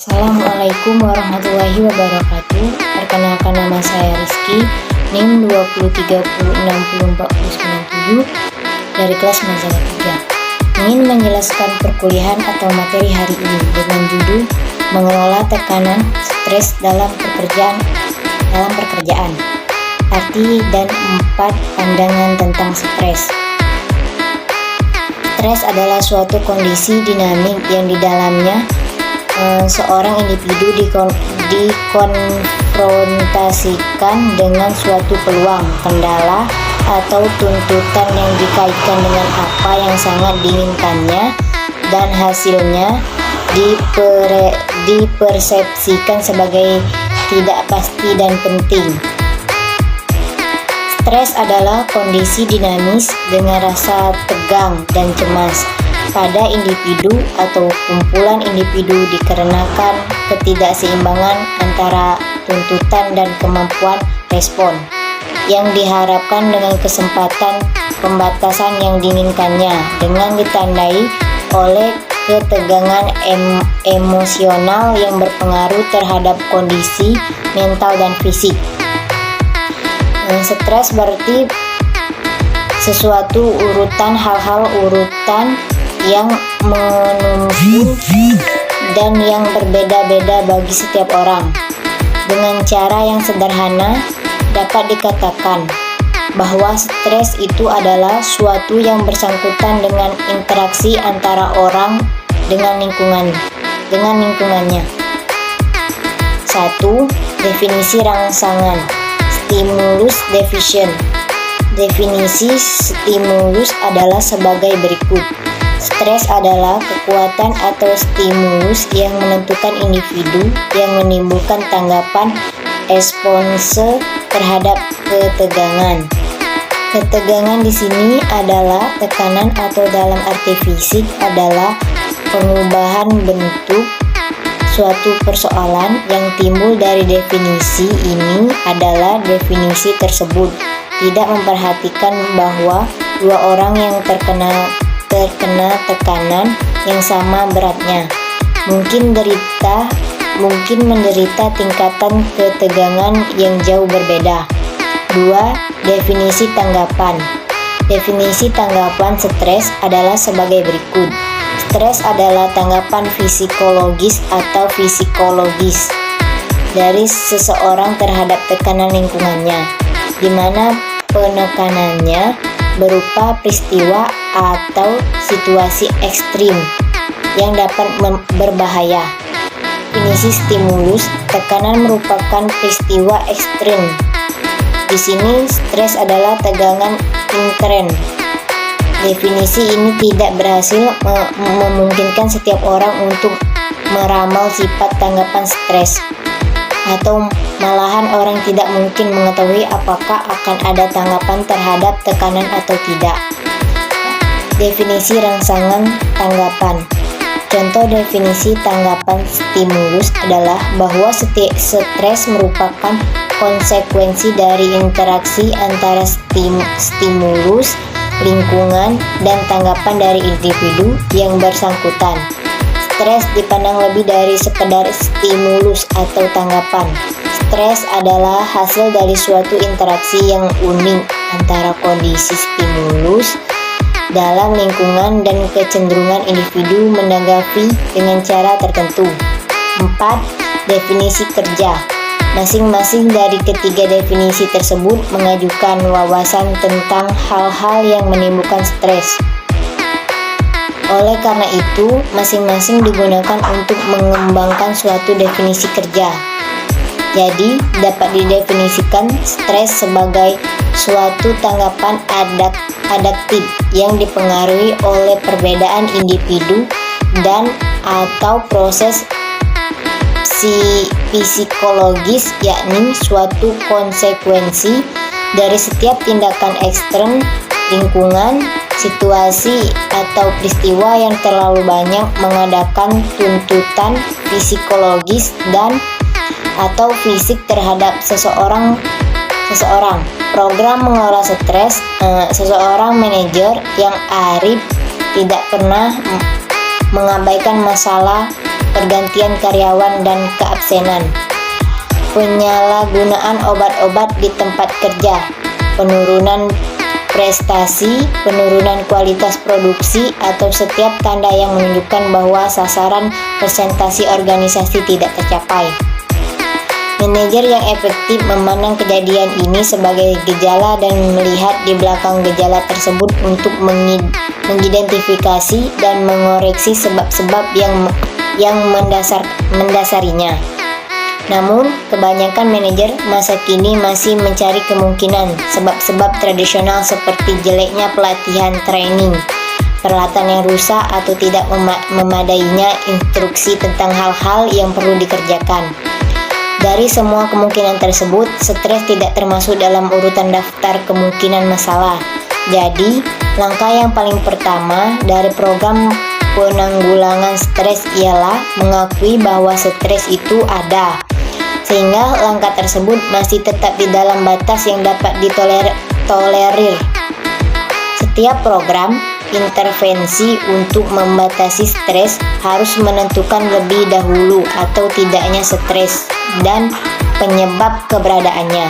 Assalamualaikum warahmatullahi wabarakatuh. Perkenalkan, nama saya Rizky, NIM 203060497 dari kelas Majalah 3. Ingin menjelaskan perkuliahan atau materi hari ini dengan judul mengelola tekanan stres dalam pekerjaan. Arti dan 4 pandangan tentang stres. Stres adalah suatu kondisi dinamik yang di dalamnya seorang individu dikonfrontasikan dengan suatu peluang, kendala, atau tuntutan yang dikaitkan dengan apa yang sangat diinginkannya, dan hasilnya dipersepsikan sebagai tidak pasti dan penting. Stres adalah kondisi dinamis dengan rasa tegang dan cemas pada individu atau kumpulan individu dikarenakan ketidakseimbangan antara tuntutan dan kemampuan respon yang diharapkan dengan kesempatan pembatasan yang diinginkannya, dengan ditandai oleh ketegangan emosional yang berpengaruh terhadap kondisi mental dan fisik. Stres berarti sesuatu hal-hal urutan yang menumpuk dan yang berbeda-beda bagi setiap orang. Dengan cara yang sederhana, dapat dikatakan bahwa stres itu adalah suatu yang bersangkutan dengan interaksi antara orang dengan lingkungannya. 1. Definisi rangsangan. Stimulus deficient. Definisi stimulus adalah sebagai berikut. Stres adalah kekuatan atau stimulus yang menentukan individu yang menimbulkan tanggapan response terhadap ketegangan. Ketegangan di sini adalah tekanan atau dalam arti fisik adalah pengubahan bentuk suatu persoalan. Yang timbul dari definisi ini adalah definisi tersebut tidak memperhatikan bahwa dua orang yang terkena tekanan yang sama beratnya mungkin menderita tingkatan ketegangan yang jauh berbeda. 2. Definisi tanggapan. Definisi tanggapan stres adalah sebagai berikut. Stres adalah tanggapan psikologis dari seseorang terhadap tekanan lingkungannya, di mana penekanannya berupa peristiwa atau situasi ekstrim yang dapat berbahaya. Definisi stimulus, tekanan merupakan peristiwa ekstrim. Di sini stres adalah tegangan intern. Definisi ini tidak berhasil memungkinkan setiap orang untuk meramal sifat tanggapan stres, atau malahan orang tidak mungkin mengetahui apakah akan ada tanggapan terhadap tekanan atau tidak. Definisi rangsangan tanggapan. Contoh definisi tanggapan stimulus adalah bahwa stres merupakan konsekuensi dari interaksi antara stimulus, lingkungan, dan tanggapan dari individu yang bersangkutan. Stres dipandang lebih dari sekedar stimulus atau tanggapan. Stres adalah hasil dari suatu interaksi yang unik antara kondisi stimulus dalam lingkungan dan kecenderungan individu menanggapi dengan cara tertentu. 4. Definisi kerja. Masing-masing dari ketiga definisi tersebut mengajukan wawasan tentang hal-hal yang menimbulkan stres. Oleh karena itu, masing-masing digunakan untuk mengembangkan suatu definisi kerja. Jadi, dapat didefinisikan stres sebagai suatu tanggapan adaptif yang dipengaruhi oleh perbedaan individu dan atau proses psikologis, yakni suatu konsekuensi dari setiap tindakan ekstern, lingkungan, situasi, atau peristiwa yang terlalu banyak mengadakan tuntutan psikologis dan atau fisik terhadap seseorang. Program mengelola stres. Seseorang manajer yang arif tidak pernah mengabaikan masalah pergantian karyawan dan keabsenan, penyalahgunaan obat-obat di tempat kerja, penurunan prestasi, penurunan kualitas produksi, atau setiap tanda yang menunjukkan bahwa sasaran presentasi organisasi tidak tercapai. Manajer yang efektif memandang kejadian ini sebagai gejala dan melihat di belakang gejala tersebut untuk mengidentifikasi dan mengoreksi sebab-sebab yang mendasarinya. Namun, kebanyakan manajer masa kini masih mencari kemungkinan sebab-sebab tradisional seperti jeleknya pelatihan training, peralatan yang rusak, atau tidak memadainya instruksi tentang hal-hal yang perlu dikerjakan. Dari semua kemungkinan tersebut, stres tidak termasuk dalam urutan daftar kemungkinan masalah. Jadi, langkah yang paling pertama dari program penanggulangan stres ialah mengakui bahwa stres itu ada, sehingga langkah tersebut masih tetap di dalam batas yang dapat ditolerir. Setiap program intervensi untuk membatasi stres harus menentukan lebih dahulu atau tidaknya stres dan penyebab keberadaannya.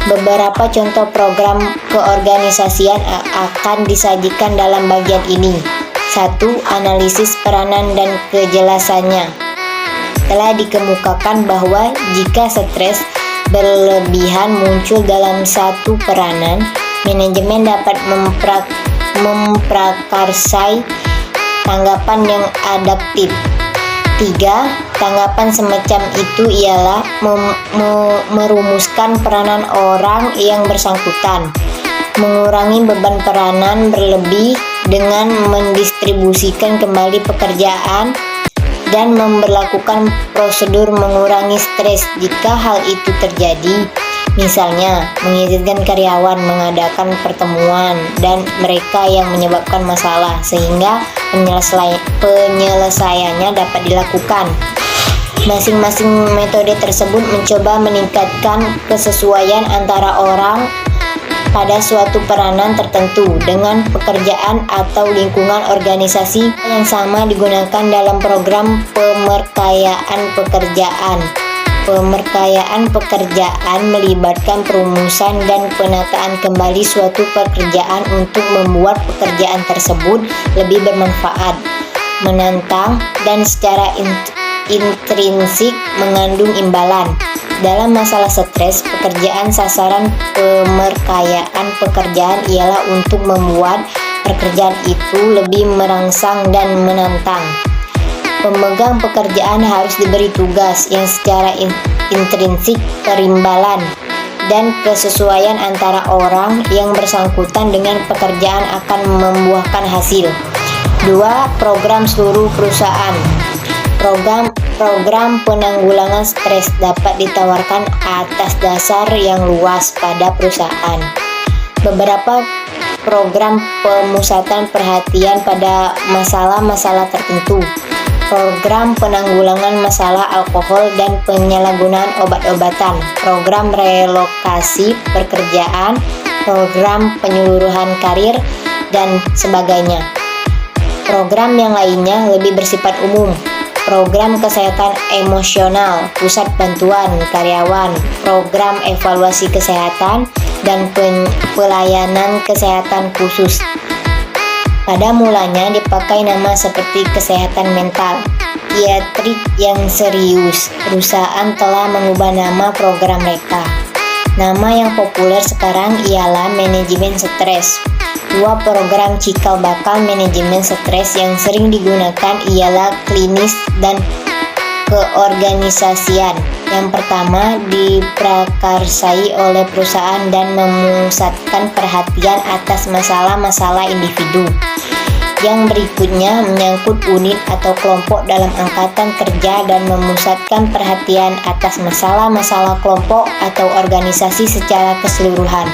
Beberapa contoh program keorganisasian akan disajikan dalam bagian ini. 1. Analisis peranan dan kejelasannya. Telah dikemukakan bahwa jika stres berlebihan muncul dalam satu peranan, manajemen dapat memprakarsai tanggapan yang adaptif. 3. Tanggapan semacam itu ialah merumuskan peranan orang yang bersangkutan, mengurangi beban peranan berlebih dengan mendistribusikan kembali pekerjaan, dan memberlakukan prosedur mengurangi stres jika hal itu terjadi. Misalnya, mengizinkan karyawan mengadakan pertemuan dan mereka yang menyebabkan masalah sehingga penyelesaiannya dapat dilakukan. Masing-masing metode tersebut mencoba meningkatkan kesesuaian antara orang pada suatu peranan tertentu dengan pekerjaan atau lingkungan organisasi yang sama digunakan dalam program pemerkayaan pekerjaan. Pemerkayaan pekerjaan melibatkan perumusan dan penataan kembali suatu pekerjaan untuk membuat pekerjaan tersebut lebih bermanfaat, menantang, dan secara intrinsik mengandung imbalan. Dalam masalah stres, pekerjaan sasaran pemerkayaan pekerjaan ialah untuk membuat pekerjaan itu lebih merangsang dan menantang. Pemegang pekerjaan harus diberi tugas yang secara intrinsik perimbalan dan kesesuaian antara orang yang bersangkutan dengan pekerjaan akan membuahkan hasil. 2. Program seluruh perusahaan. Program penanggulangan stres dapat ditawarkan atas dasar yang luas pada perusahaan. Beberapa program pemusatan perhatian pada masalah-masalah tertentu, program penanggulangan masalah alkohol dan penyalahgunaan obat-obatan, program relokasi pekerjaan, program penyeluruhan karir, dan sebagainya. Program yang lainnya lebih bersifat umum. Program kesehatan emosional, pusat bantuan karyawan, program evaluasi kesehatan, dan pelayanan kesehatan khusus. Pada mulanya dipakai nama seperti kesehatan mental, psikiatrik yang serius. Perusahaan telah mengubah nama program mereka. Nama yang populer sekarang ialah manajemen stres. 2 program cikal bakal manajemen stres yang sering digunakan ialah klinis dan keorganisasian. Yang pertama diprakarsai oleh perusahaan dan memusatkan perhatian atas masalah-masalah individu. Yang berikutnya menyangkut unit atau kelompok dalam angkatan kerja dan memusatkan perhatian atas masalah-masalah kelompok atau organisasi secara keseluruhan.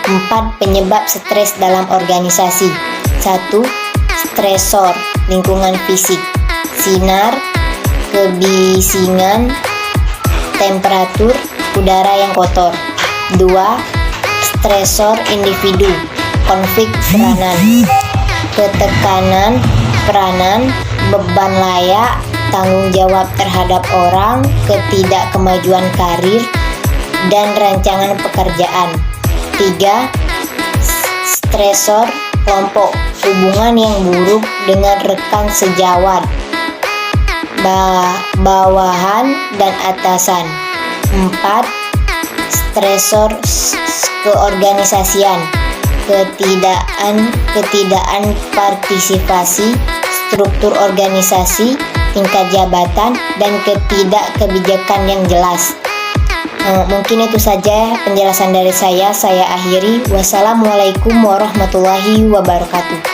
4. Penyebab stres dalam organisasi. 1. Stresor lingkungan fisik, sinar, kebisingan, temperatur udara yang kotor. 2. Stresor individu, konflik peranan, ketekanan peranan, beban layak, tanggung jawab terhadap orang, ketidakkemajuan karir, dan rancangan pekerjaan. 3. Stresor kelompok, hubungan yang buruk dengan rekan sejawat, bawahan, dan atasan. 4. Stresor keorganisasian, ketidakan partisipasi, struktur organisasi, tingkat jabatan, dan ketidakkebijakan yang jelas. Mungkin itu saja penjelasan dari saya. Saya akhiri. Wassalamualaikum warahmatullahi wabarakatuh.